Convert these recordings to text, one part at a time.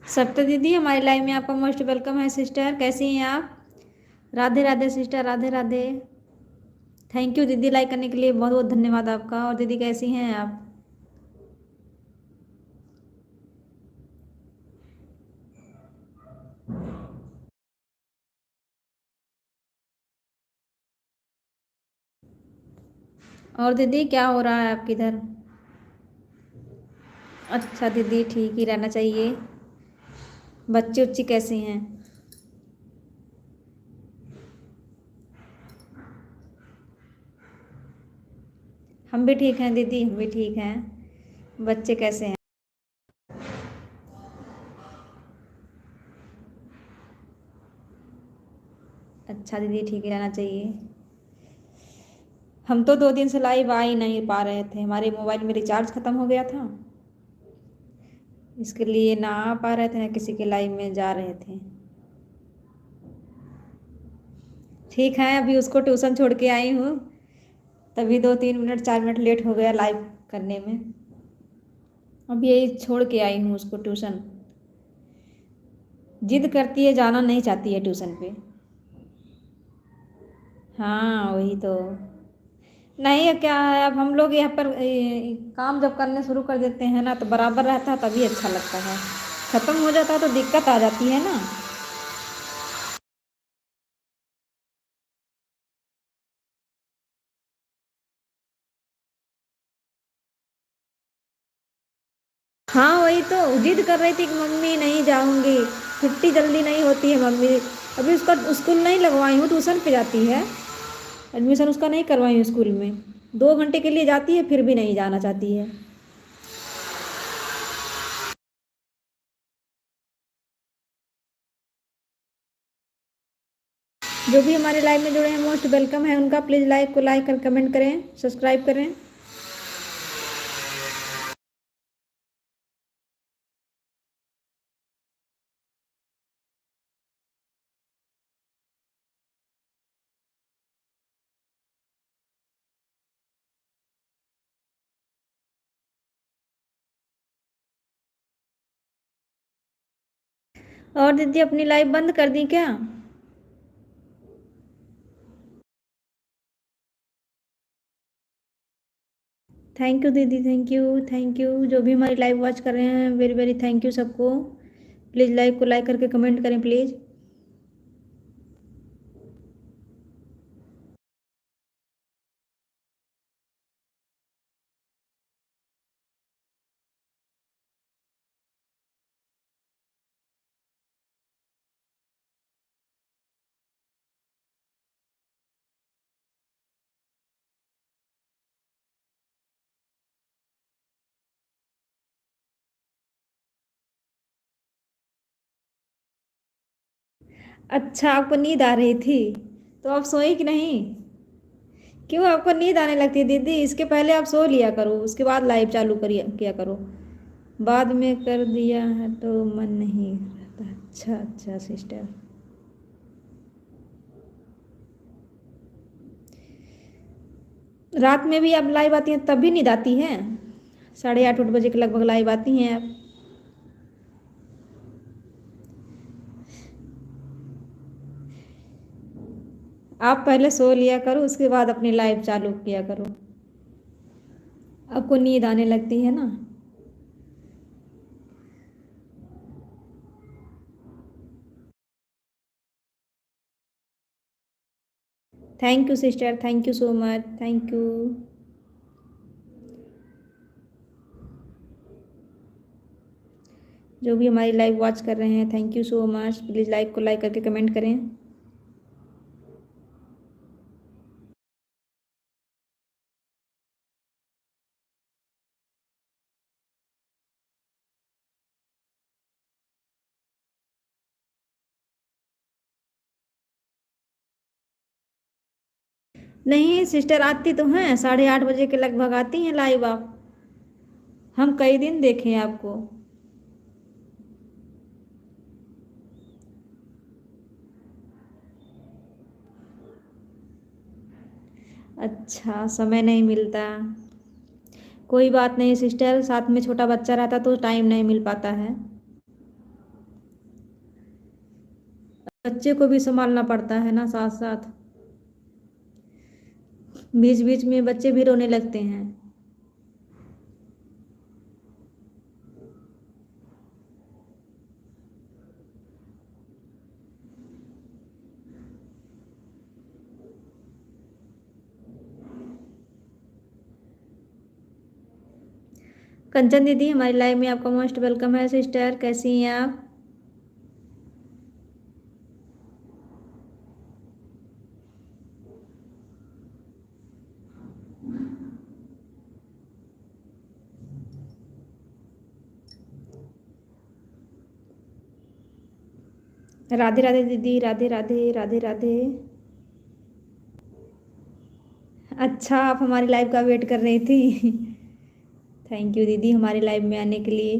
सप्ता दीदी, हमारी लाइव में आपका मोस्ट वेलकम है सिस्टर। कैसी हैं आप? Radhe Radhe sister, Radhe Radhe. Thank you दीदी, लाइक करने के लिए बहुत बहुत धन्यवाद आपका। और दीदी कैसी हैं आप? और दीदी क्या हो रहा है आपके इधर? अच्छा दीदी, ठीक ही रहना चाहिए। बच्चे उच्ची कैसे हैं? हम भी ठीक हैं दीदी, हम भी ठीक हैं। बच्चे कैसे हैं? अच्छा दीदी, ठीक ही रहना चाहिए। हम तो 2 दिन से लाइव आ ही नहीं पा रहे थे, हमारे मोबाइल में रिचार्ज ख़त्म हो गया था। इसके लिए ना आ पा रहे थे, ना किसी के लाइव में जा रहे थे। ठीक है, अभी उसको ट्यूशन छोड़ के आई हूँ, तभी 2-3 मिनट 4 मिनट लेट हो गया लाइव करने में। अब यही छोड़ के आई हूँ उसको ट्यूशन। जिद करती है, जाना नहीं चाहती है ट्यूशन पे। हाँ वही तो। नहीं, क्या है, अब हम लोग यहाँ पर काम जब करने शुरू कर देते हैं ना, तो बराबर रहता है तभी अच्छा लगता है। ख़त्म हो जाता है तो दिक्कत आ जाती है ना। हाँ वही तो, जिद कर रही थी कि मम्मी नहीं जाऊंगी, छुट्टी जल्दी नहीं होती है मम्मी। अभी उसका स्कूल नहीं लगवाई हूँ, ट्यूशन पे जाती है। एडमिशन उसका नहीं करवाई हूँ स्कूल में। 2 घंटे के लिए जाती है, फिर भी नहीं जाना चाहती है। जो भी हमारे लाइव में जुड़े हैं मोस्ट वेलकम है उनका। प्लीज़ लाइव को लाइक कर कमेंट करें, सब्सक्राइब करें। और दीदी, अपनी लाइव बंद कर दी क्या? थैंक यू दीदी, थैंक यू। थैंक यू, जो भी हमारी लाइव वॉच कर रहे हैं, वेरी वेरी थैंक यू सबको। प्लीज़ लाइव को लाइक करके कमेंट करें प्लीज़। अच्छा, आपको नींद आ रही थी तो आप सोई कि नहीं? क्यों, आपको नींद आने लगती है दीदी? इसके पहले आप सो लिया करो, उसके बाद लाइव चालू करिए किया करो। बाद में कर दिया है तो मन नहीं रहता। अच्छा अच्छा सिस्टर। रात में भी आप लाइव आती हैं तब भी नींद आती है? 8:30 बजे के लगभग लाइव आती हैं आप? आप पहले सो लिया करो, उसके बाद अपनी लाइव चालू किया करो। आपको नींद आने लगती है ना। Thank you sister, thank you so much, thank you. जो भी हमारी लाइव वॉच कर रहे हैं, thank you so much. Please live को लाइक करके कमेंट करें। नहीं सिस्टर, आती तो हैं, 8:30 बजे के लगभग आती हैं लाइव आप। हम कई दिन देखे हैं आपको। अच्छा, समय नहीं मिलता। कोई बात नहीं सिस्टर, साथ में छोटा बच्चा रहता तो टाइम नहीं मिल पाता है। बच्चे को भी संभालना पड़ता है ना साथ साथ। बीच बीच में बच्चे भी रोने लगते हैं। कंचन दीदी, हमारी लाइव में आपका मोस्ट वेलकम है सिस्टर, कैसी हैं आप? राधे राधे दीदी, राधे राधे, राधे राधे। अच्छा, आप हमारी लाइव का वेट कर रही थी। थैंक यू दीदी हमारी लाइव में आने के लिए।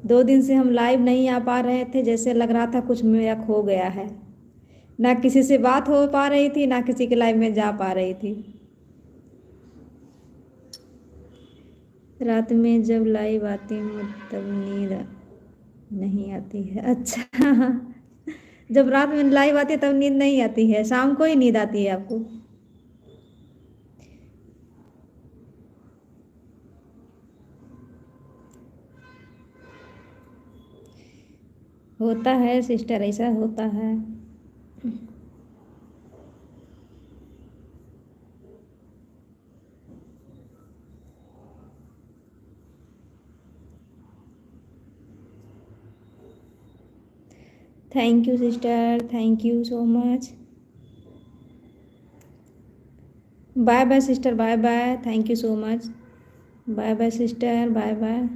2 दिन से हम लाइव नहीं आ पा रहे थे, जैसे लग रहा था कुछ मेरा खो गया है। ना किसी से बात हो पा रही थी, ना किसी के लाइव में जा पा रही थी। रात में जब लाइव आती हूँ तब नींद नहीं आती है। अच्छा। जब रात में लाइव आती है तब नींद नहीं आती है, शाम को ही नींद आती है आपको? होता है सिस्टर, ऐसा होता है। Thank you sister, thank you so much. Bye bye sister, bye bye, thank you so much. Bye bye sister, bye bye.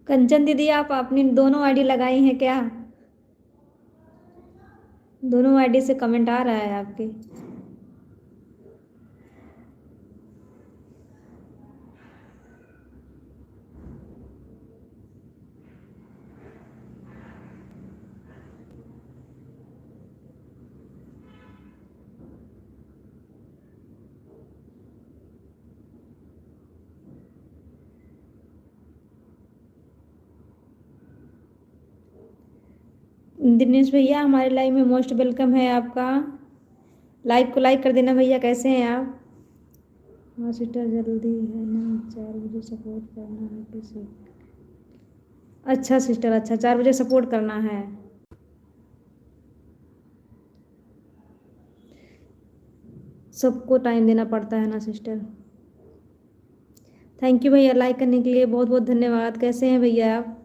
Kanchan दीदी, आप अपनी दोनों आईडी लगाई हैं क्या? दोनों आईडी से कमेंट आ रहा है आपके। दिनेश भैया, हमारे लाइव में मोस्ट वेलकम है आपका। लाइव को लाइक कर देना भैया, कैसे हैं आप? हाँ सिस्टर, जल्दी है ना, 4 बजे सपोर्ट करना है किसी। अच्छा सिस्टर, अच्छा 4 बजे सपोर्ट करना है। सबको टाइम देना पड़ता है ना सिस्टर। थैंक यू भैया, लाइक करने के लिए बहुत बहुत धन्यवाद। कैसे हैं भैया आप?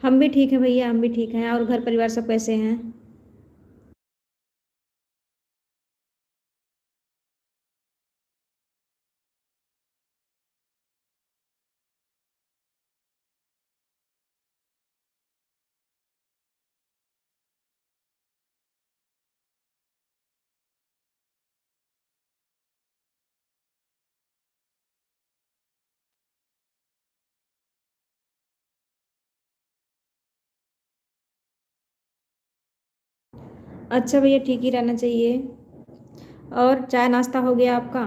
हम भी ठीक हैं भैया, हम भी ठीक हैं। और घर परिवार सब कैसे हैं? अच्छा भैया, ठीक ही रहना चाहिए। और चाय नाश्ता हो गया आपका?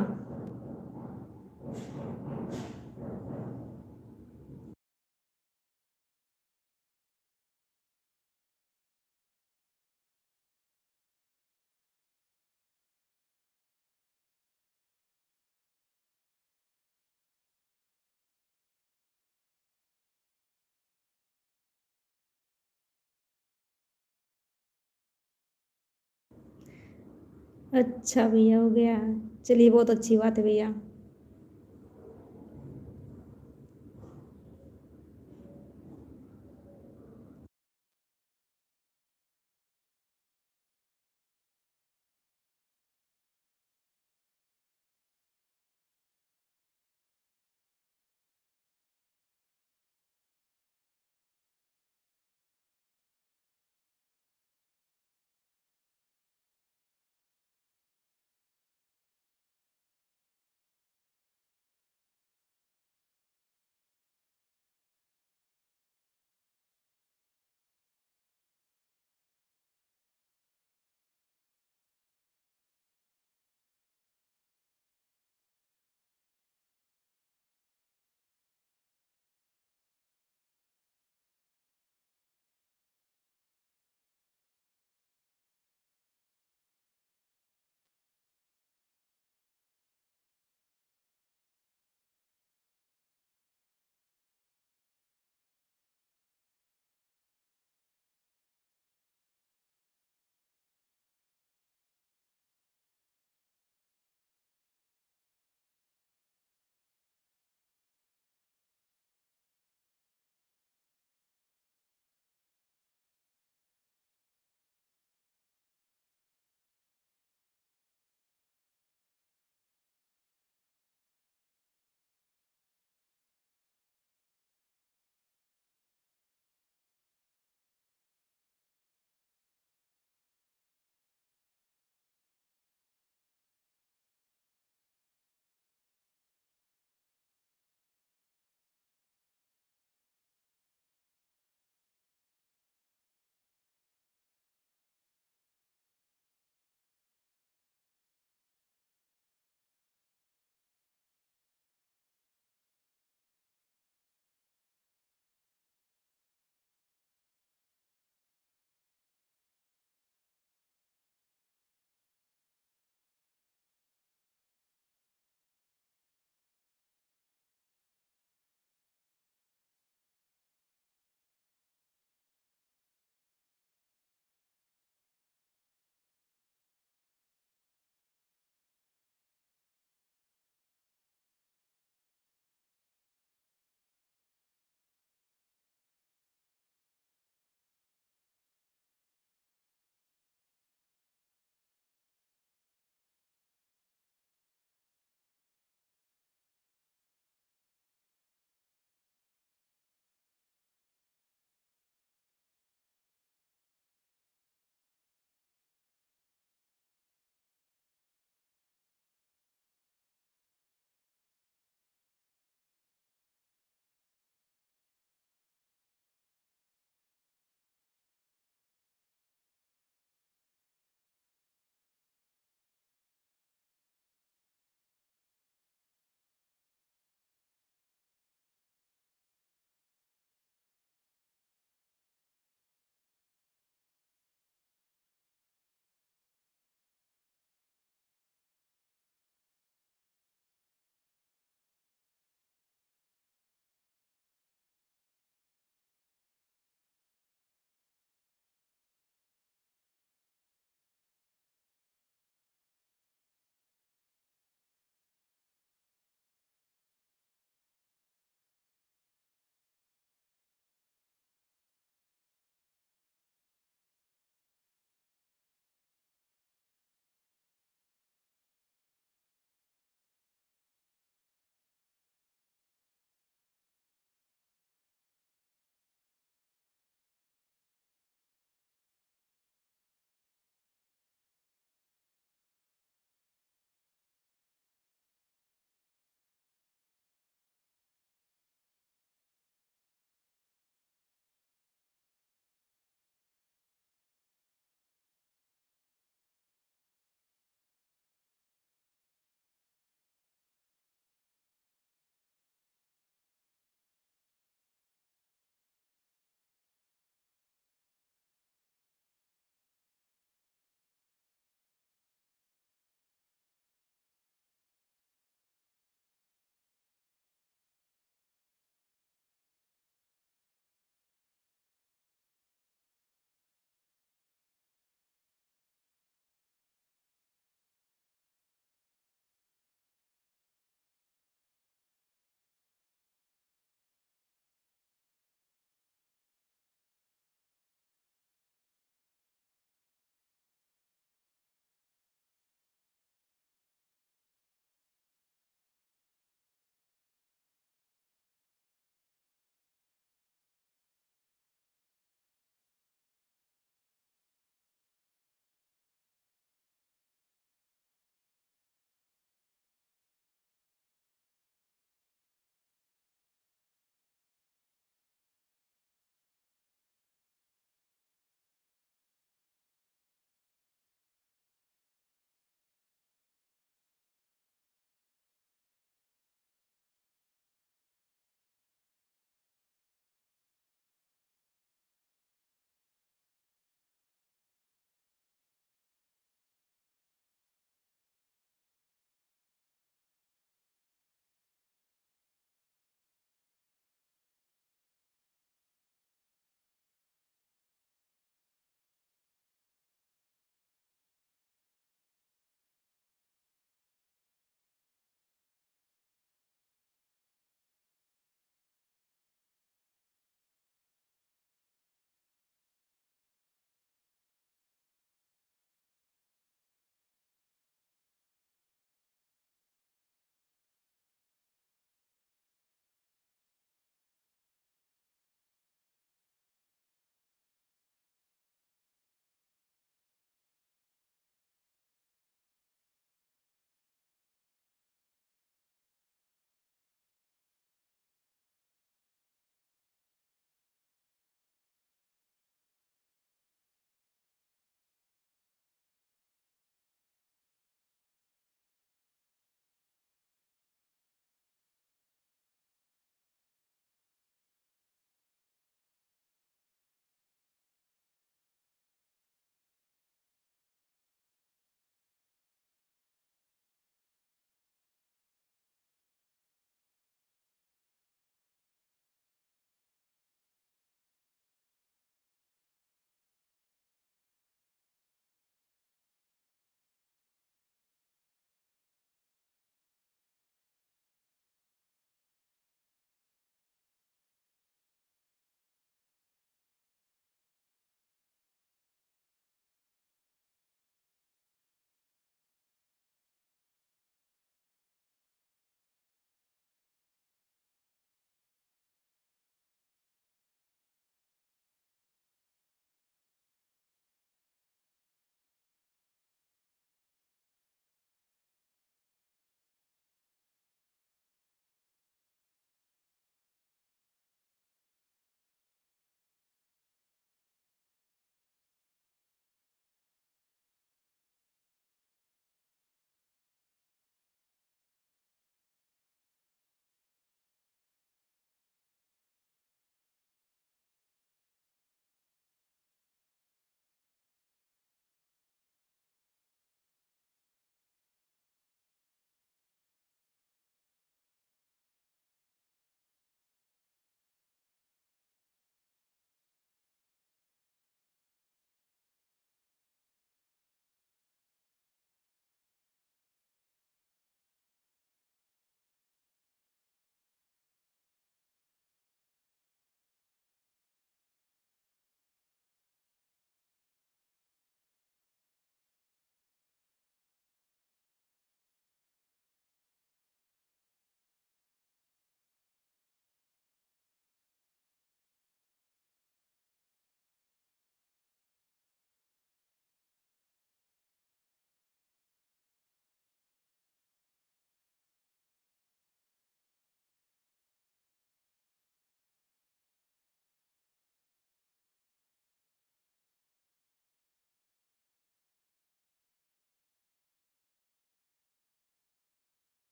अच्छा भैया, हो गया। चलिए, बहुत अच्छी बात है भैया।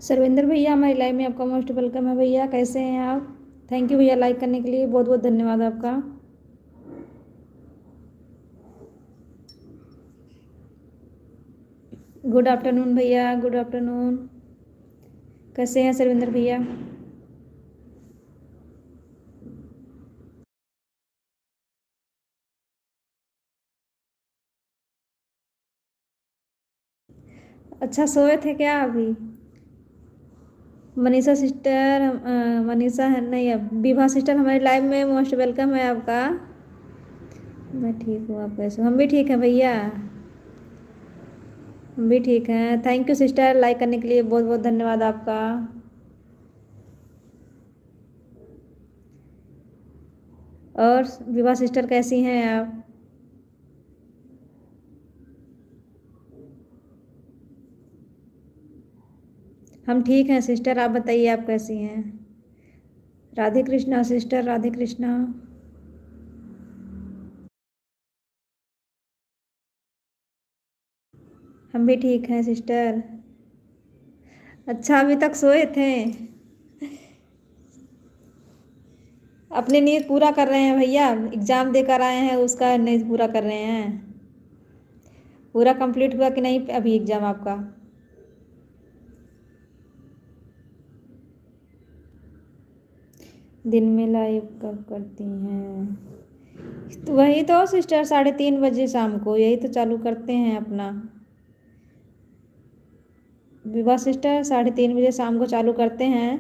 सर्वेंद्र भैया, हमारी लाइव में आपका मोस्ट वेलकम है भैया। कैसे हैं आप? थैंक यू भैया लाइक करने के लिए, बहुत बहुत धन्यवाद आपका। गुड आफ्टरनून भैया, गुड आफ्टरनून। कैसे हैं सर्वेंद्र भैया? अच्छा, सोए थे क्या अभी? मनीषा सिस्टर, मनीषा है नहीं, अब विभा सिस्टर हमारी लाइव में मोस्ट वेलकम है आपका। मैं ठीक हूँ, आप कैसे हो? हम भी ठीक हैं भैया, हम भी ठीक हैं। थैंक यू सिस्टर लाइक करने के लिए, बहुत बहुत धन्यवाद आपका। और विभा सिस्टर कैसी हैं आप? हम ठीक हैं सिस्टर, आप बताइए आप कैसी हैं? राधे कृष्णा सिस्टर, राधे कृष्णा। हम भी ठीक हैं सिस्टर। अच्छा, अभी तक सोए थे? अपनी नींद पूरा कर रहे हैं भैया, एग्जाम देकर आए हैं, उसका नींद पूरा कर रहे हैं। पूरा कंप्लीट हुआ कि नहीं अभी एग्जाम आपका? दिन में लाइव कब करती हैं? तो वही तो सिस्टर, 3:30 बजे शाम को, यही तो चालू करते हैं अपना। विवाह सिस्टर 3:30 बजे शाम को चालू करते हैं।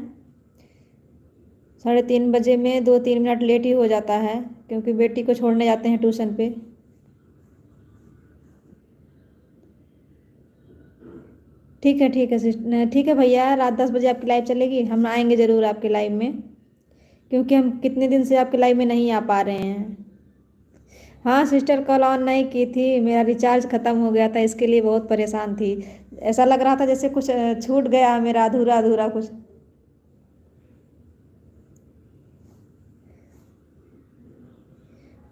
3:30 बजे में 2-3 मिनट लेट ही हो जाता है, क्योंकि बेटी को छोड़ने जाते हैं ट्यूशन पे। ठीक है सिस्टर, ठीक है भैया, रात 10 बजे आपकी लाइव चलेगी, हम आएंगे ज़रूर आपके लाइव में, क्योंकि हम कितने दिन से आपके लाइव में नहीं आ पा रहे हैं। हाँ सिस्टर, कल ऑन नहीं की थी, मेरा रिचार्ज ख़त्म हो गया था, इसके लिए बहुत परेशान थी। ऐसा लग रहा था जैसे कुछ छूट गया मेरा, अधूरा अधूरा कुछ।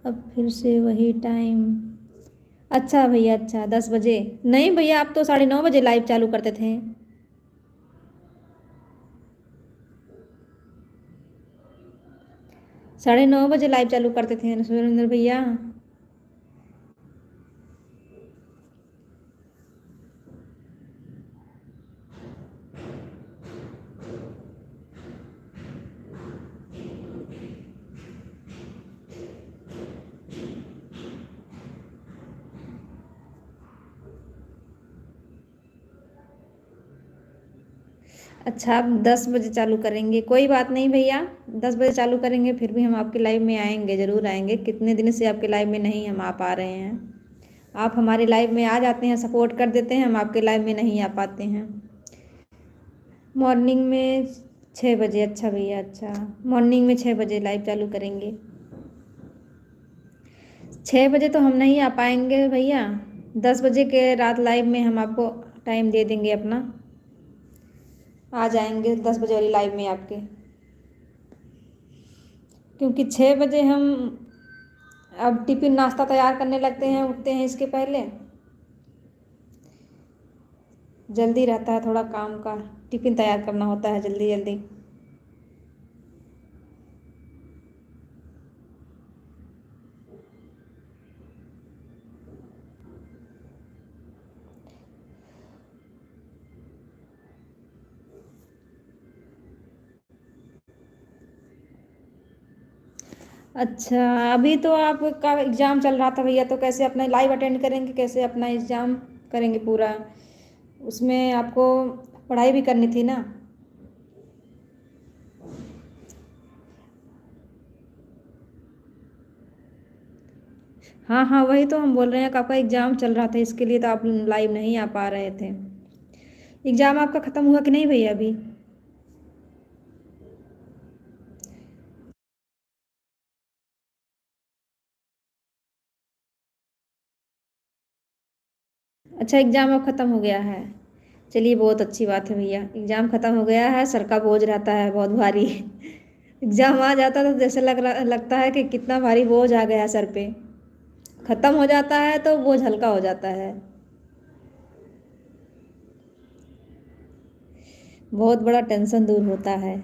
अब फिर से वही टाइम? अच्छा भैया, अच्छा 10 बजे? नहीं भैया, आप तो 9:30 बजे लाइव चालू करते थे। 9:30 बजे लाइव चालू करते थे सुरेंद्र भैया। अच्छा, आप 10 बजे चालू करेंगे, कोई बात नहीं भैया। 10 बजे चालू करेंगे, फिर भी हम आपके लाइव में आएंगे, ज़रूर आएंगे। कितने दिन से आपके लाइव में नहीं हम आ पा रहे हैं। आप हमारे लाइव में आ जाते हैं, सपोर्ट कर देते हैं, हम आपके लाइव में नहीं आ पाते हैं। मॉर्निंग में 6 बजे? अच्छा भैया, अच्छा मॉर्निंग में 6 बजे लाइव चालू करेंगे। 6 बजे तो हम नहीं आ पाएंगे भैया। 10 बजे के रात लाइव में हम आपको टाइम दे देंगे अपना, आ जाएंगे 10 बजे वाली लाइव में आपके। क्योंकि 6 बजे हम अब टिफिन नाश्ता तैयार करने लगते हैं, उठते हैं इसके पहले। जल्दी रहता है थोड़ा काम का, टिफिन तैयार करना होता है जल्दी जल्दी। अच्छा, अभी तो आपका एग्ज़ाम चल रहा था भैया, तो कैसे अपना लाइव अटेंड करेंगे, कैसे अपना एग्ज़ाम करेंगे पूरा? उसमें आपको पढ़ाई भी करनी थी ना। हाँ हाँ, वही तो हम बोल रहे हैं कि आपका एग्ज़ाम चल रहा था, इसके लिए तो आप लाइव नहीं आ पा रहे थे। एग्ज़ाम आपका ख़त्म हुआ कि नहीं भैया अभी? अच्छा, एग्ज़ाम अब ख़त्म हो गया है। चलिए, बहुत अच्छी बात है भैया, एग्ज़ाम ख़त्म हो गया है। सर का बोझ रहता है बहुत भारी। एग्ज़ाम आ जाता तो जैसे लगता है कि कितना भारी बोझ आ गया सर पे। ख़त्म हो जाता है तो बोझ हल्का हो जाता है। बहुत बड़ा टेंशन दूर होता है।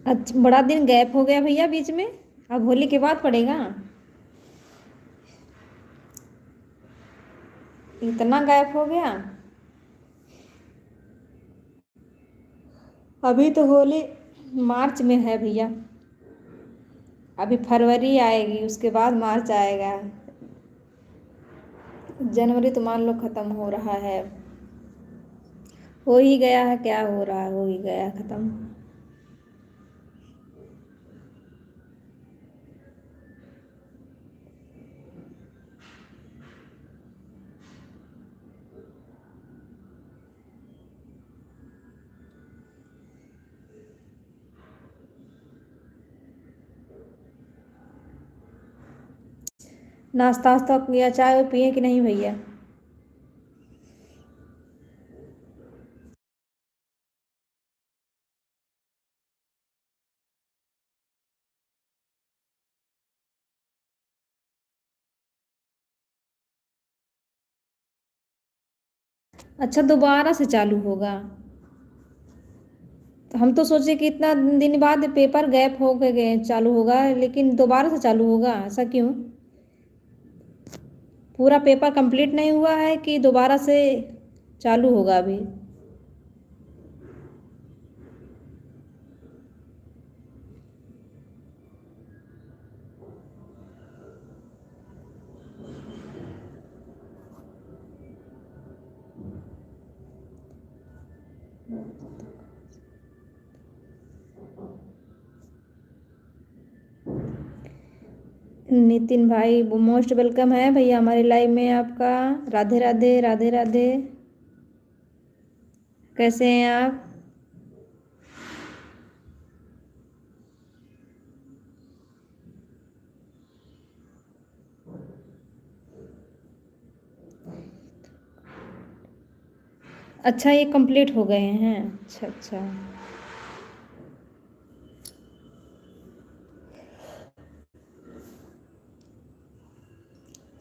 अच्छा, बड़ा दिन गैप हो गया भैया बीच में। अब होली के बाद पड़ेगा। इतना गैप हो गया। अभी तो होली मार्च में है भैया। अभी फरवरी आएगी, उसके बाद मार्च आएगा। जनवरी तो मान लो खत्म हो रहा है। हो ही गया है, क्या हो रहा है, हो ही गया खत्म। नाश्ता वास्ता किया, चाय पिए कि नहीं भैया? अच्छा, दोबारा से चालू होगा? तो हम तो सोचे कि इतना दिन बाद पेपर गैप हो गए चालू होगा, लेकिन दोबारा से चालू होगा, ऐसा क्यों? पूरा पेपर कंप्लीट नहीं हुआ है कि दोबारा से चालू होगा अभी? नितिन भाई मोस्ट वेलकम है भैया हमारी लाइव में आपका। राधे राधे, राधे राधे। कैसे हैं आप? अच्छा, ये कंप्लीट हो गए हैं? अच्छा अच्छा।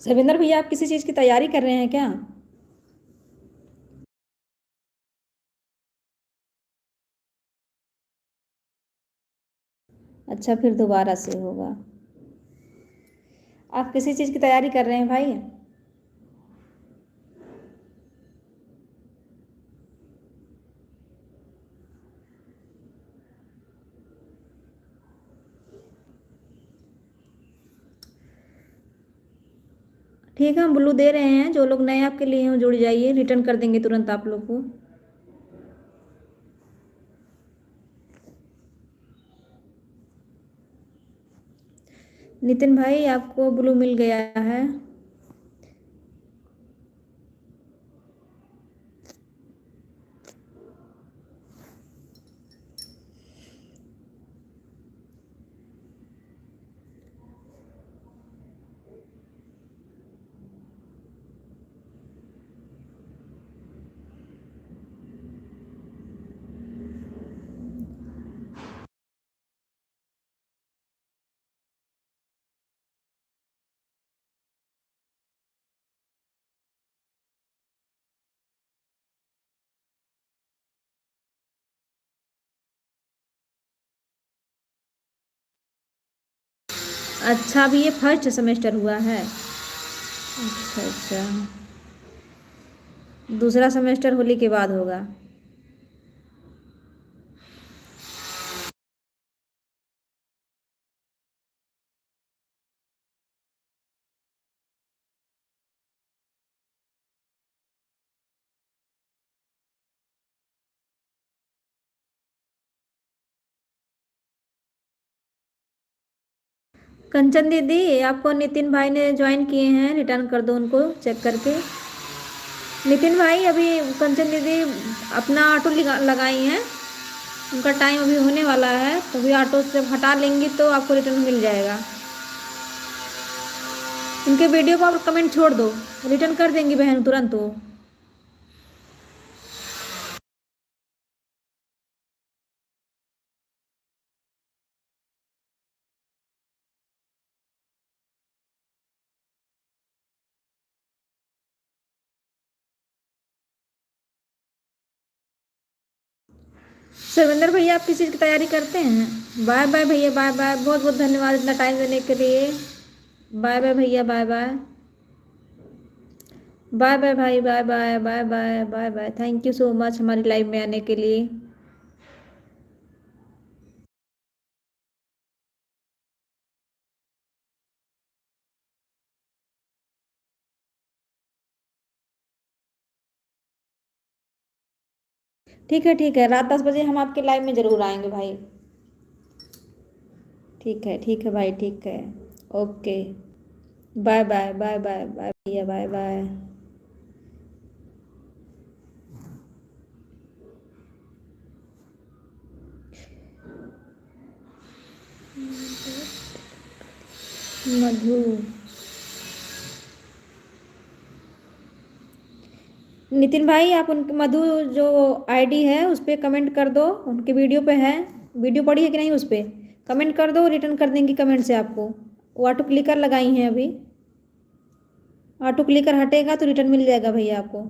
सविंदर भैया, आप किसी चीज़ की तैयारी कर रहे हैं क्या? अच्छा, फिर दोबारा से होगा। आप किसी चीज़ की तैयारी कर रहे हैं भाई? ठीक है, हम ब्लू दे रहे हैं। जो लोग नए आपके लिए हैं जुड़ जाइए, रिटर्न कर देंगे तुरंत आप लोग को। नितिन भाई, आपको ब्लू मिल गया है। अच्छा, अभी ये फर्स्ट सेमेस्टर हुआ है? अच्छा अच्छा। दूसरा सेमेस्टर होली के बाद होगा। कंचन दीदी, आपको नितिन भाई ने ज्वाइन किए हैं, रिटर्न कर दो उनको चेक करके। नितिन भाई, अभी कंचन दीदी अपना ऑटो लगाई हैं। उनका टाइम अभी होने वाला है, तो अभी ऑटो से जब हटा लेंगी तो आपको रिटर्न मिल जाएगा। उनके वीडियो को आप कमेंट छोड़ दो, रिटर्न कर देंगी बहन तुरंत वो। सर्वेंद्र भैया, आप किस चीज़ की तैयारी करते हैं? बाय बाय भैया, बाय बाय, बहुत बहुत धन्यवाद इतना टाइम देने के लिए। बाय बाय भैया, बाय बाय। बाय बाय भाई, bye bye bye bye bye bye, thank you so much हमारी लाइव में आने के लिए। ठीक है, रात 10 बजे हम आपके लाइव में ज़रूर आएंगे भाई। ठीक है भाई, ठीक है। Okay. Bye bye bye bye bye भैया, बाय बाय। मधु, नितिन भाई, आप उनके मधु जो आईडी है उस पर कमेंट कर दो, उनके वीडियो पे है। वीडियो पड़ी है कि नहीं उस पर कमेंट कर दो, रिटर्न कर देंगी कमेंट से आपको। वो ऑटो क्लिकर लगाई हैं अभी, ऑटो क्लिकर हटेगा तो रिटर्न मिल जाएगा भैया आपको।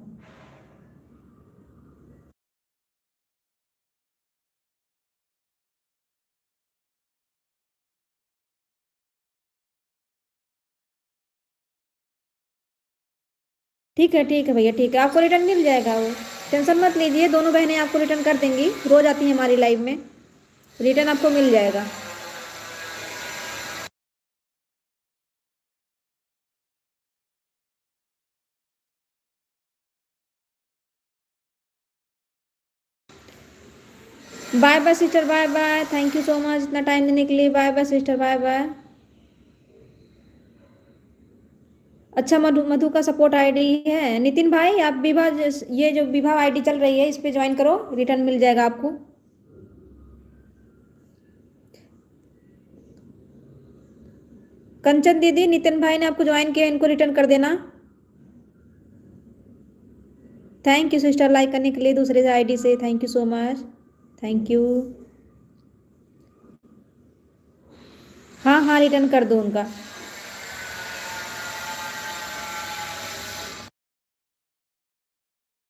ठीक है भैया, ठीक है, आपको रिटर्न मिल जाएगा वो। टेंशन मत लीजिए, दोनों बहनें आपको रिटर्न कर देंगी, रोज आती हैं हमारी लाइव में, रिटर्न आपको मिल जाएगा। Bye bye sister, bye bye, thank you so much इतना टाइम देने के लिए। Bye bye sister, bye bye. अच्छा, मधु मधु का सपोर्ट आईडी है। नितिन भाई, आप विभा, ये जो विभा आईडी चल रही है इस पे ज्वाइन करो, रिटर्न मिल जाएगा आपको। कंचन दीदी, नितिन भाई ने आपको ज्वाइन किया, इनको रिटर्न कर देना। थैंक यू सिस्टर, लाइक करने के लिए दूसरे आईडी से, thank you so much, thank you. हाँ हाँ, रिटर्न कर दो उनका।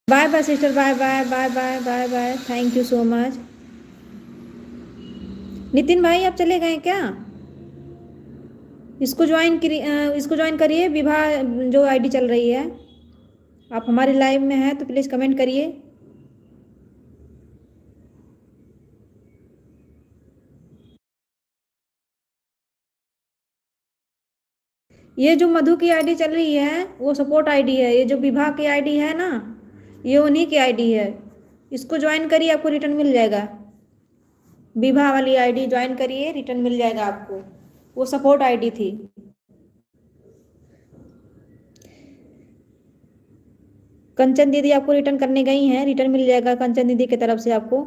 Bye bye sister, bye bye bye bye bye bye, thank you so much. Nitin भाई, आप चले गए क्या? इसको ज्वाइन करिए, विवाह जो आईडी चल रही है। आप हमारे लाइव में हैं तो प्लीज़ कमेंट करिए। ये जो मधु की आईडी चल रही है वो सपोर्ट आईडी है, ये जो विवाह की आईडी है ना, ये उन्हीं की आईडी है। इसको ज्वाइन करिए, आपको रिटर्न मिल जाएगा। विवाह वाली आईडी ज्वाइन करिए, रिटर्न मिल जाएगा आपको, वो सपोर्ट आईडी थी। कंचन दीदी आपको रिटर्न करने गई हैं, रिटर्न मिल जाएगा कंचन दीदी की तरफ से आपको।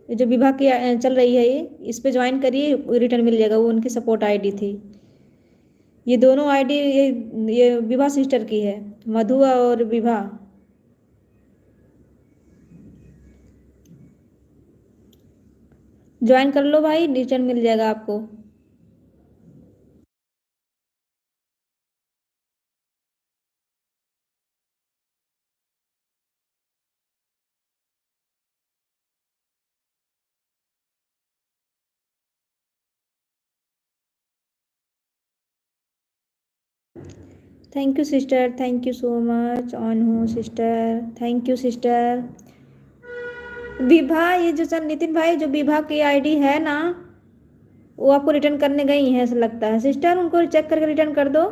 ये जो विवाह की चल रही है, ये इस पे ज्वाइन करिए, रिटर्न मिल जाएगा, वो उनकी सपोर्ट आईडी थी। ये दोनों आईडी ये विवाह सिस्टर की है, मधु और विवाह। ज्वाइन कर लो भाई, रिटर्न मिल जाएगा आपको। Thank you sister, thank you so much, ऑन हूँ sister, thank you sister. Vibha, ये जो सर नितिन भाई जो विभा की आईडी है ना, वो आपको रिटर्न करने गई हैं ऐसा लगता है सिस्टर, उनको चेक करके रिटर्न कर दो।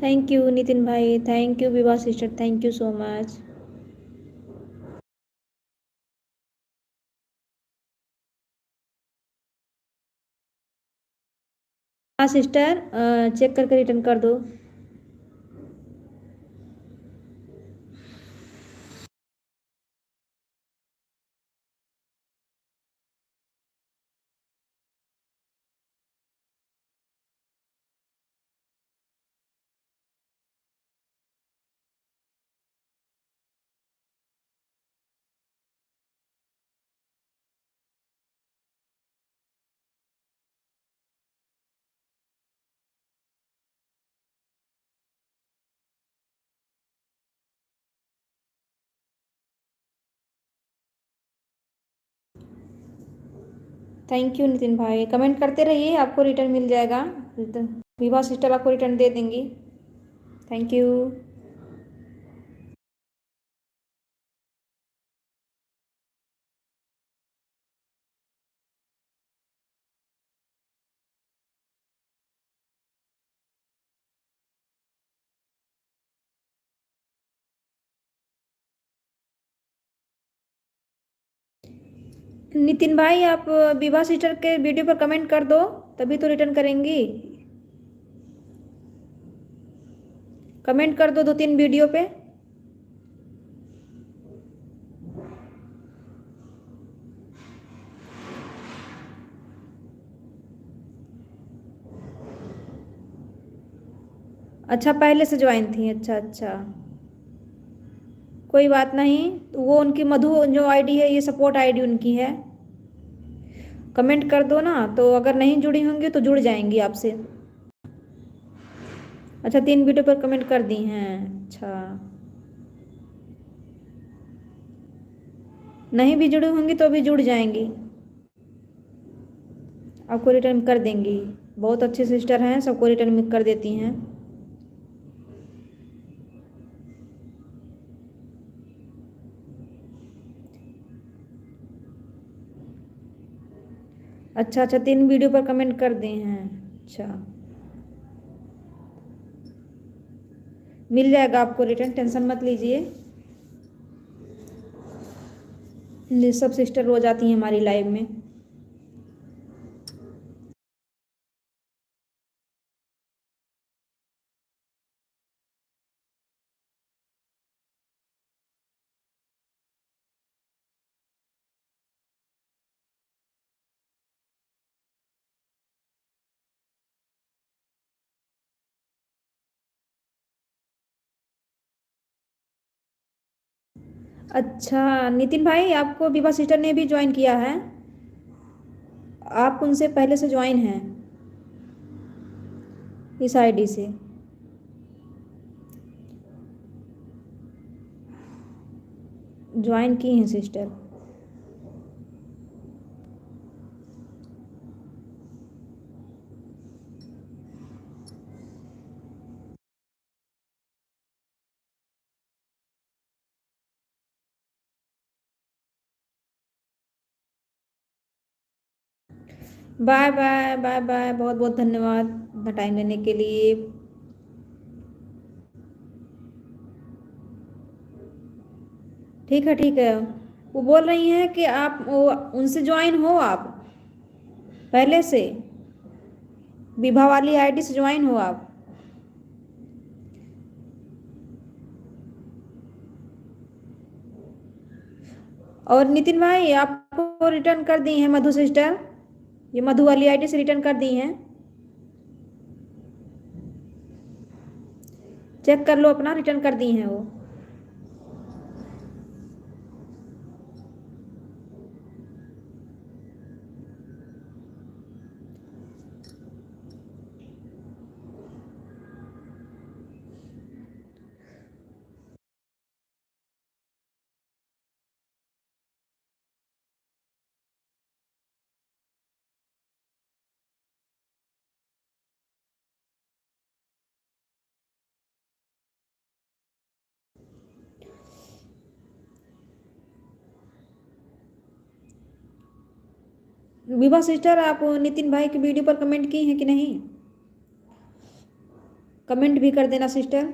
थैंक यू नितिन भाई, thank you Vibha sister, thank you so much. हाँ सिस्टर, चेक करके रिटर्न कर दो। थैंक यू नितिन भाई, कमेंट करते रहिए, आपको रिटर्न मिल जाएगा। विभा सिस्टर आपको रिटर्न दे देंगी। Thank you. नितिन भाई, आप विभा सिस्टर के वीडियो पर कमेंट कर दो, तभी तो रिटर्न करेंगी। कमेंट कर दो 2-3 वीडियो पे। अच्छा, पहले से ज्वाइन थी, अच्छा अच्छा, कोई बात नहीं। तो वो उनकी मधु जो आईडी है, ये सपोर्ट आईडी उनकी है। कमेंट कर दो ना, तो अगर नहीं जुड़ी होंगी तो जुड़ जाएंगी आपसे। अच्छा, 3 वीडियो पर कमेंट कर दी हैं, अच्छा। नहीं भी जुड़ी होंगी तो भी जुड़ जाएंगी, आपको रिटर्न कर देंगी। बहुत अच्छे सिस्टर हैं, सबको रिटर्न कर देती हैं। अच्छा अच्छा, 3 वीडियो पर कमेंट कर दिए हैं, अच्छा। मिल जाएगा आपको रिटर्न, टेंशन मत लीजिए। सब सिस्टर रोज आती हैं हमारी लाइव में। अच्छा नितिन भाई, आपको विभा सिस्टर ने भी ज्वाइन किया है, आप उनसे पहले से ज्वाइन हैं इस आईडी से। ज्वाइन की हैं sister. Bye bye bye bye, बहुत बहुत धन्यवाद इतना टाइम लेने के लिए। ठीक है ठीक है। वो बोल रही हैं कि आप उनसे ज्वाइन हो, आप पहले से विभा वाली आईडी से ज्वाइन हो आप। और नितिन भाई, आपको रिटर्न कर दी हैं मधु सिस्टर, ये मधु वाली आईडी से रिटर्न कर दी हैं। चेक कर लो अपना, रिटर्न कर दी हैं वो। विभा सिस्टर, आप नितिन भाई की वीडियो पर कमेंट की हैं कि नहीं? कमेंट भी कर देना sister.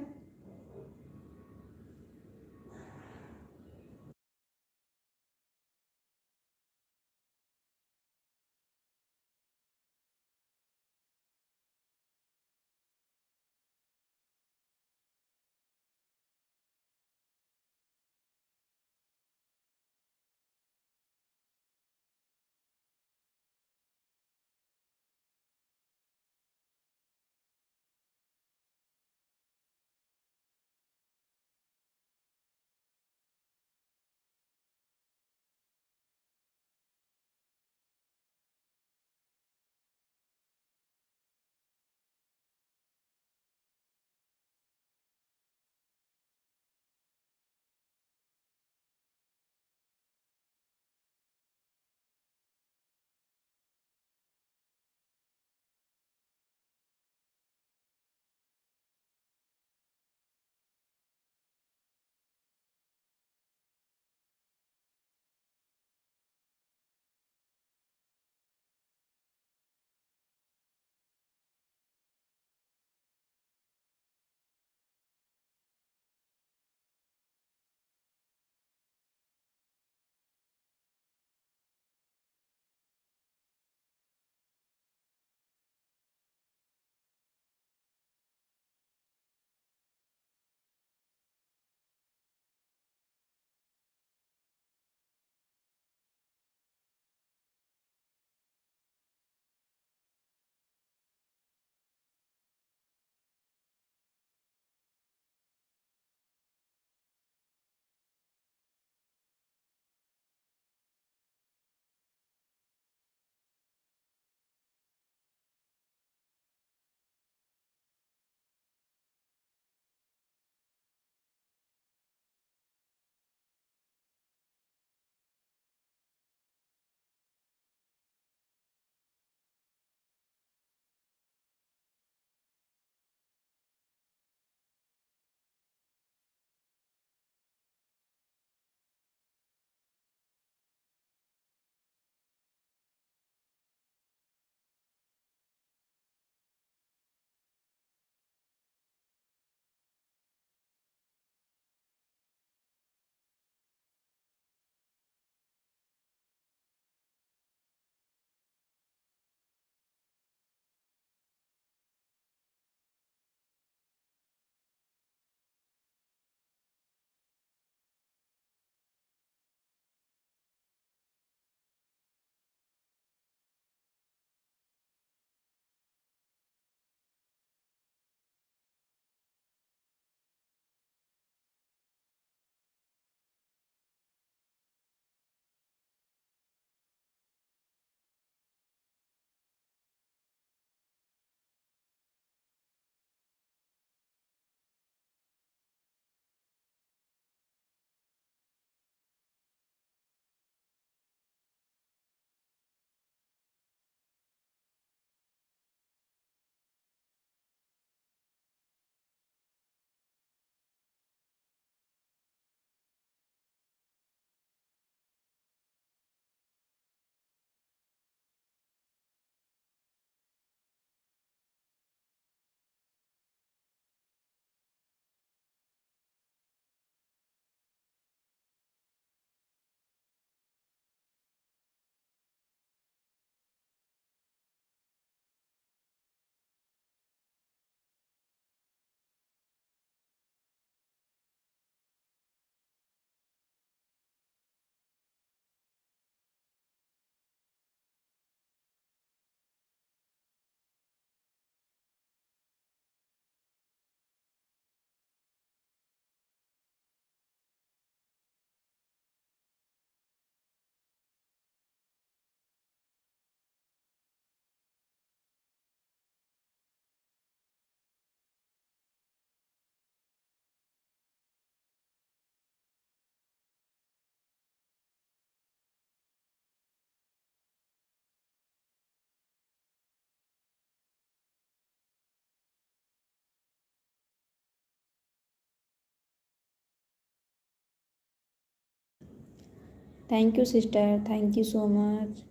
Thank you sister, thank you so much.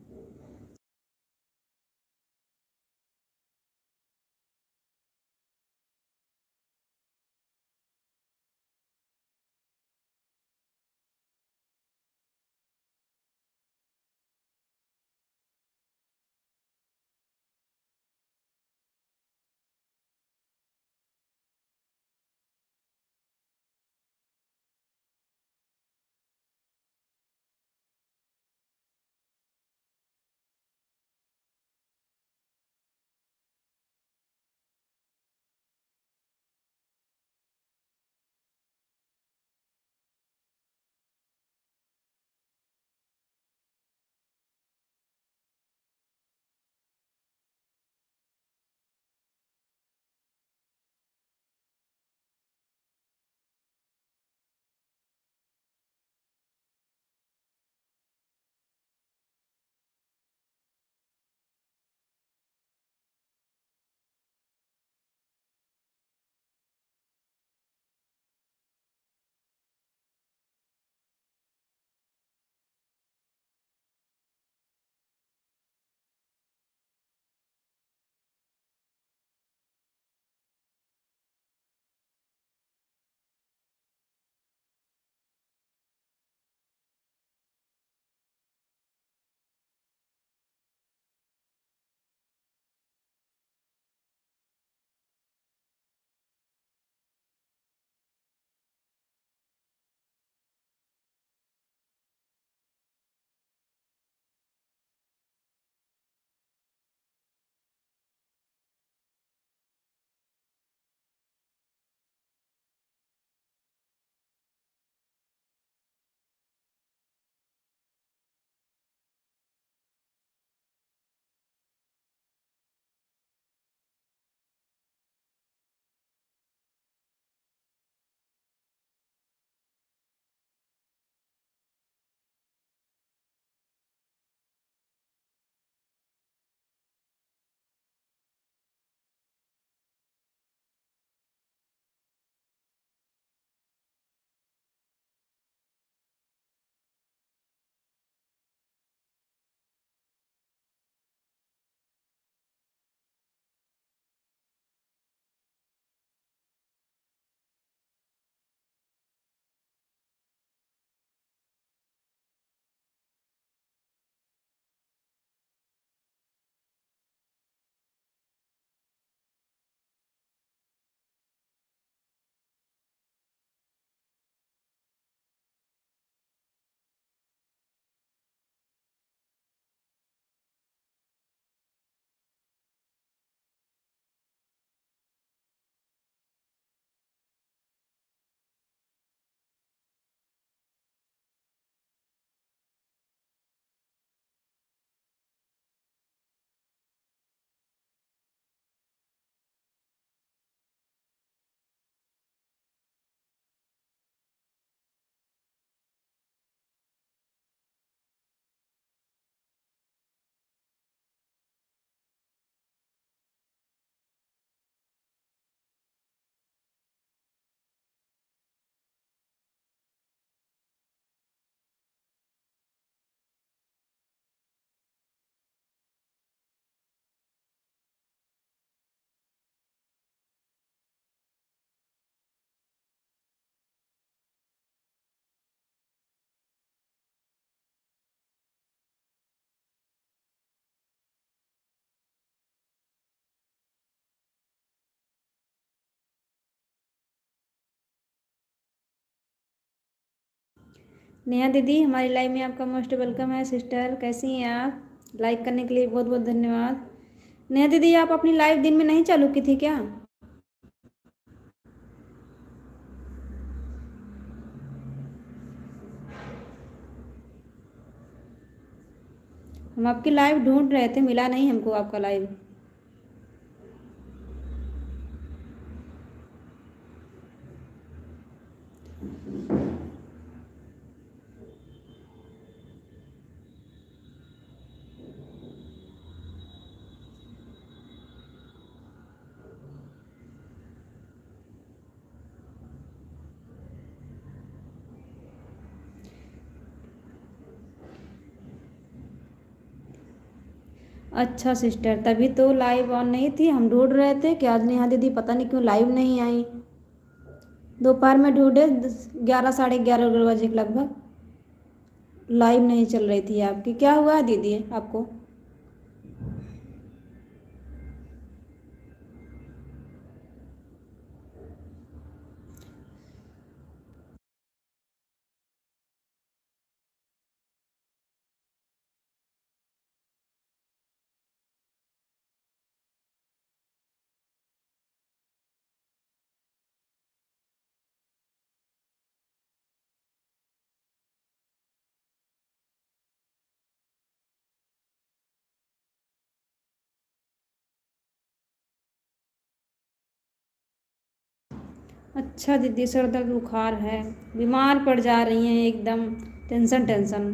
Neha दीदी हमारी लाइव में आपका मोस्ट वेलकम है सिस्टर, कैसी हैं आप? लाइक करने के लिए बहुत बहुत धन्यवाद। नेहा दीदी आप अपनी लाइव दिन में नहीं चालू की थी क्या? हम आपकी लाइव ढूंढ रहे थे, मिला नहीं हमको आपका लाइव। अच्छा सिस्टर, तभी तो लाइव ऑन नहीं थी, हम ढूंढ रहे थे कि आज नेहा दीदी पता नहीं क्यों लाइव नहीं आई। दोपहर में ढूंढे 11 साढ़े 11 बजे के लगभग, लाइव नहीं चल रही थी आपकी। क्या हुआ है दीदी आपको? अच्छा दीदी, सर दर्द बुखार है, बीमार पड़ जा रही हैं एकदम। टेंशन टेंशन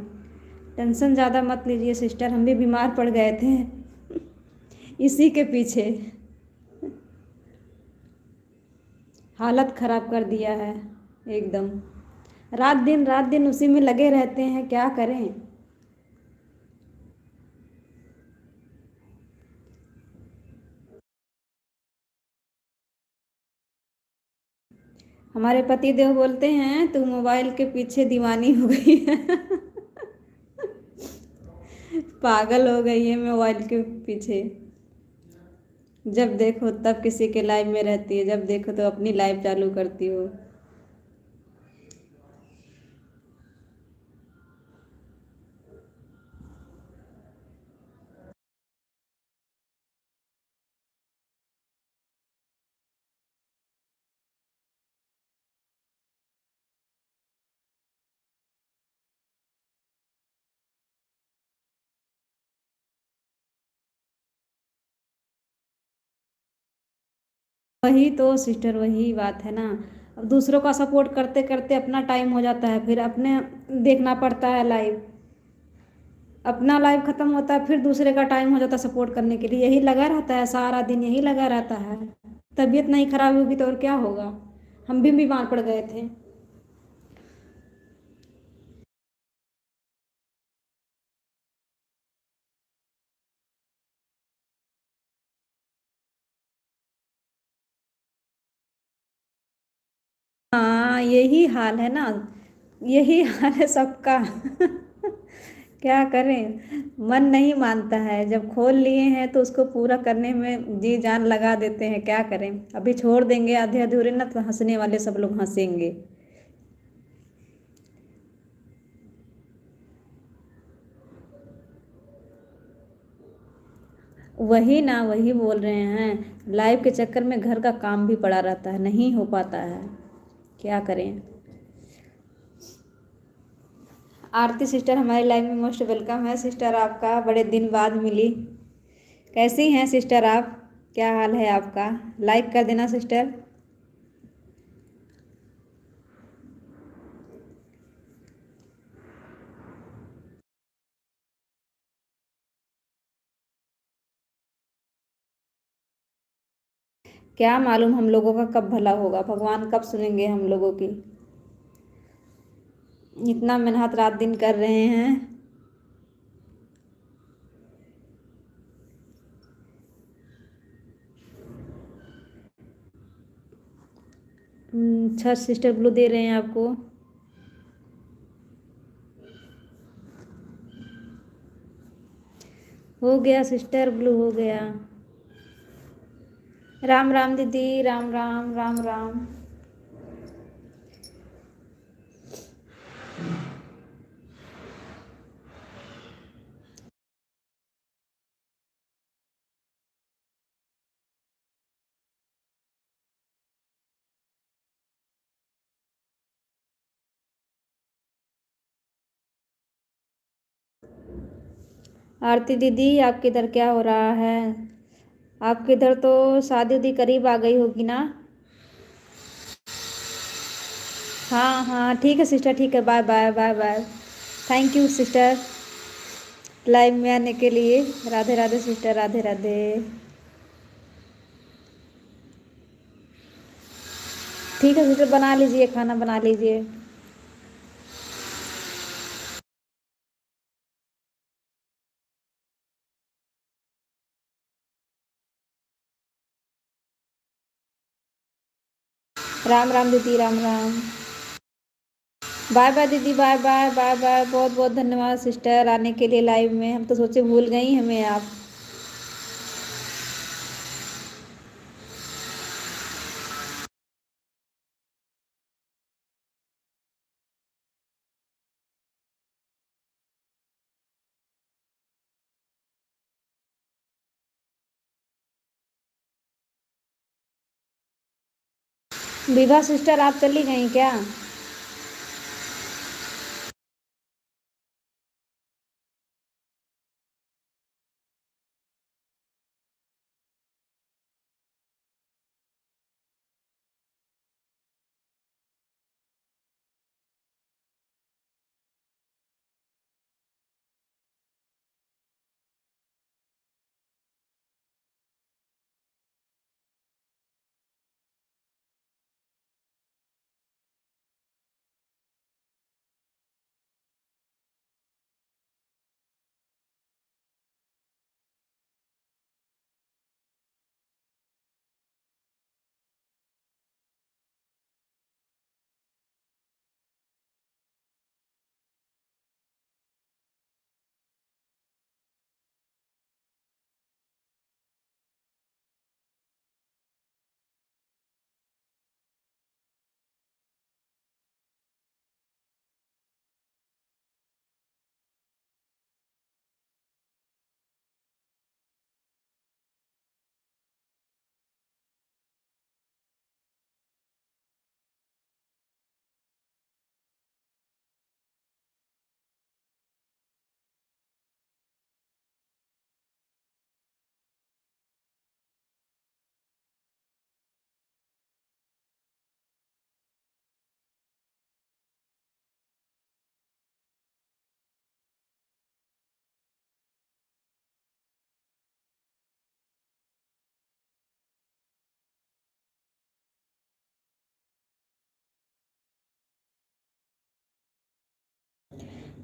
टेंशन ज़्यादा मत लीजिए सिस्टर, हम भी बीमार पड़ गए थे इसी के पीछे। हालत ख़राब कर दिया है एकदम। रात दिन उसी में लगे रहते हैं, क्या करें। हमारे पति देव बोलते हैं तू मोबाइल के पीछे दीवानी हो गई है पागल हो गई है मोबाइल के पीछे। जब देखो तब किसी के लाइव में रहती है, जब देखो तो अपनी लाइव चालू करती हो। वही तो सिस्टर, वही बात है ना। अब दूसरों का सपोर्ट करते करते अपना टाइम हो जाता है, फिर अपने देखना पड़ता है लाइव। अपना लाइव खत्म होता है, फिर दूसरे का टाइम हो जाता है सपोर्ट करने के लिए। यही लगा रहता है, सारा दिन यही लगा रहता है। तबीयत नहीं खराब होगी तो और क्या होगा। हम भी बीमार पड़ गए थे। हाँ यही हाल है ना, यही हाल है सबका क्या करें, मन नहीं मानता है। जब खोल लिए हैं तो उसको पूरा करने में जी जान लगा देते हैं, क्या करें। अभी छोड़ देंगे आधे अधूरे ना तो हंसने वाले सब लोग हंसेंगे। वही ना, वही बोल रहे हैं, लाइव के चक्कर में घर का काम भी पड़ा रहता है, नहीं हो पाता है, क्या करें। आरती सिस्टर हमारी लाइव में मोस्ट वेलकम है सिस्टर आपका, बड़े दिन बाद मिली। कैसी हैं सिस्टर आप? क्या हाल है आपका? लाइक कर देना सिस्टर। क्या मालूम हम लोगों का कब भला होगा, भगवान कब सुनेंगे हम लोगों की। इतना मेहनत रात दिन कर रहे हैं। अच्छा सिस्टर ब्लू दे रहे हैं आपको। हो गया सिस्टर, ब्लू हो गया। राम राम दीदी, राम राम राम राम। आरती दीदी, आपके इधर क्या हो रहा है? आपके इधर तो शादी उदी करीब आ गई होगी ना? हाँ हाँ, ठीक है सिस्टर, ठीक है, bye bye bye bye. Thank you sister, live में आने के लिए। राधे राधे सिस्टर, राधे राधे। ठीक है सिस्टर, बना लीजिए, खाना बना लीजिए। राम राम दीदी, राम राम। बाय बाय दीदी, बाय बाय बाय बाय। बहुत बहुत धन्यवाद सिस्टर आने के लिए लाइव में। हम तो सोचे भूल गई हमें आप। विभा सिस्टर, आप चली गई क्या?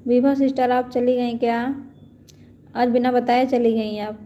विभा सिस्टर, आप चली गई क्या? आज बिना बताए चली गई आप।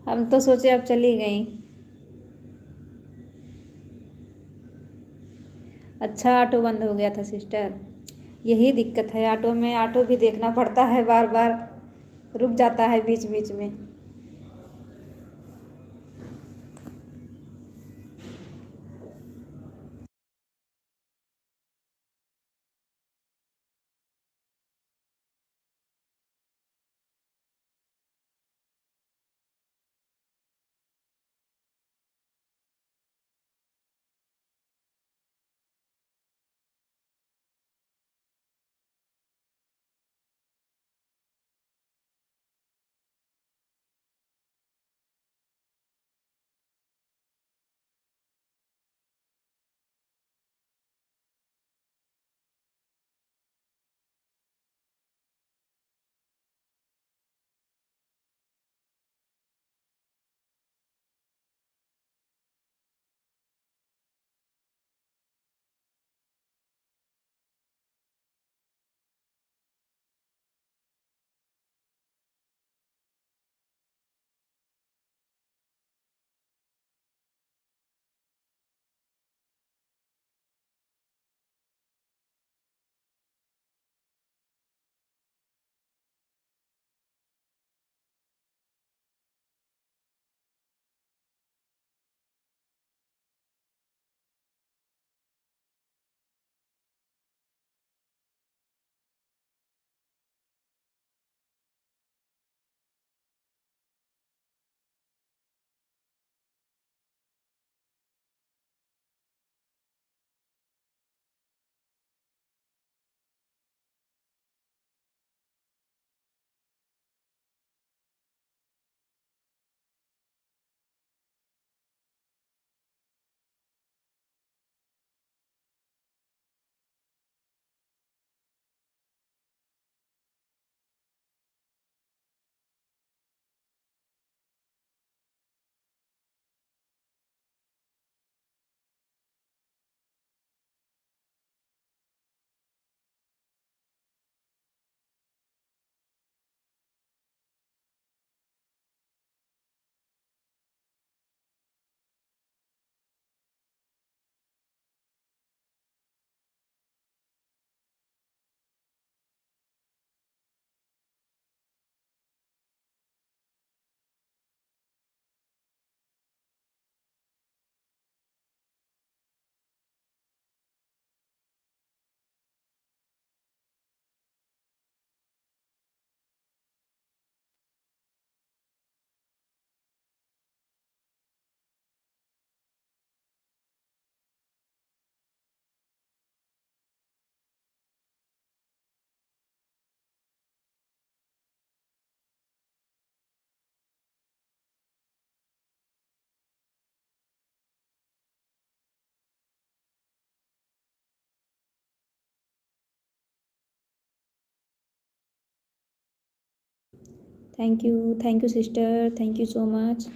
हम तो सोचे आप चली गई। अच्छा, ऑटो बंद हो गया था सिस्टर। यही दिक्कत है ऑटो में, ऑटो भी देखना पड़ता है, बार बार रुक जाता है बीच बीच में। Thank you sister, thank you so much.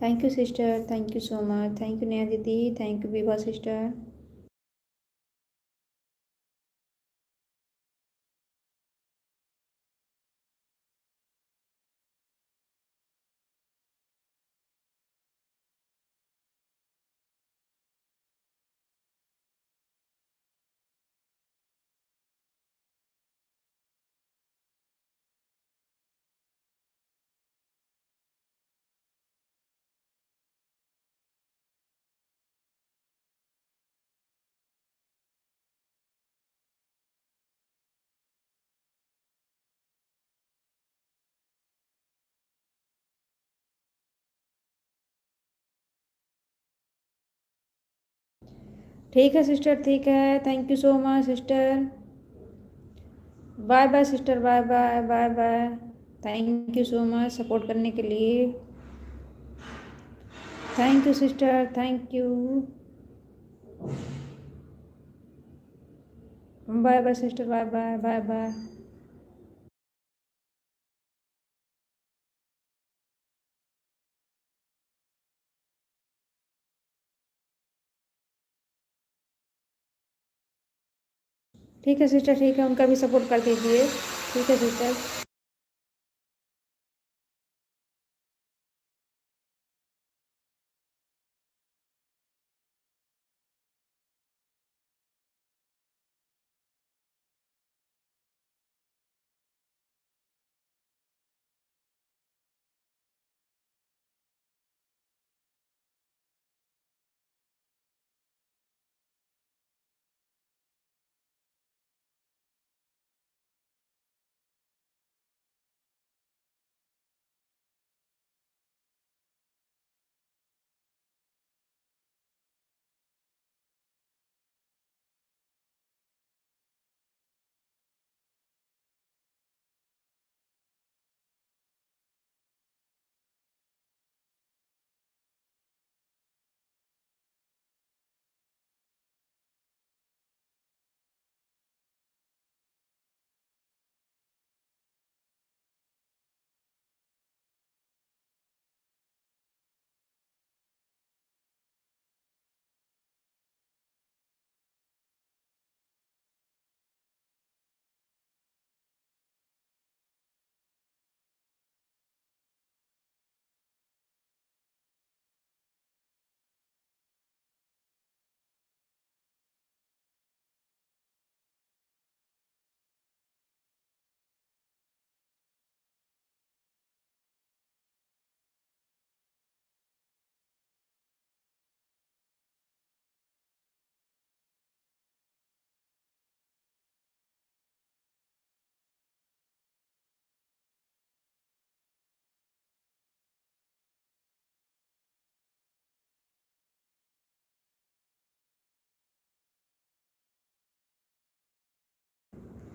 Thank you sister, thank you so much, thank you Neha दीदी, थैंक यू विभा सिस्टर। ठीक है सिस्टर, ठीक है, thank you so much sister. Bye bye sister, bye bye, bye bye. Thank you so much support करने के लिए। Thank you sister, thank you. Bye bye sister, bye bye, bye bye. ठीक है sister, ठीक है, उनका भी सपोर्ट कर दीजिए। ठीक है सिस्टर।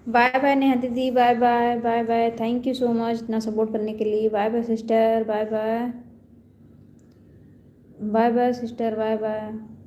बाय बाय नेहा दीदी, bye bye, bye bye, thank you so much इतना सपोर्ट करने के लिए। Bye bye sister, bye bye, bye bye sister, bye bye.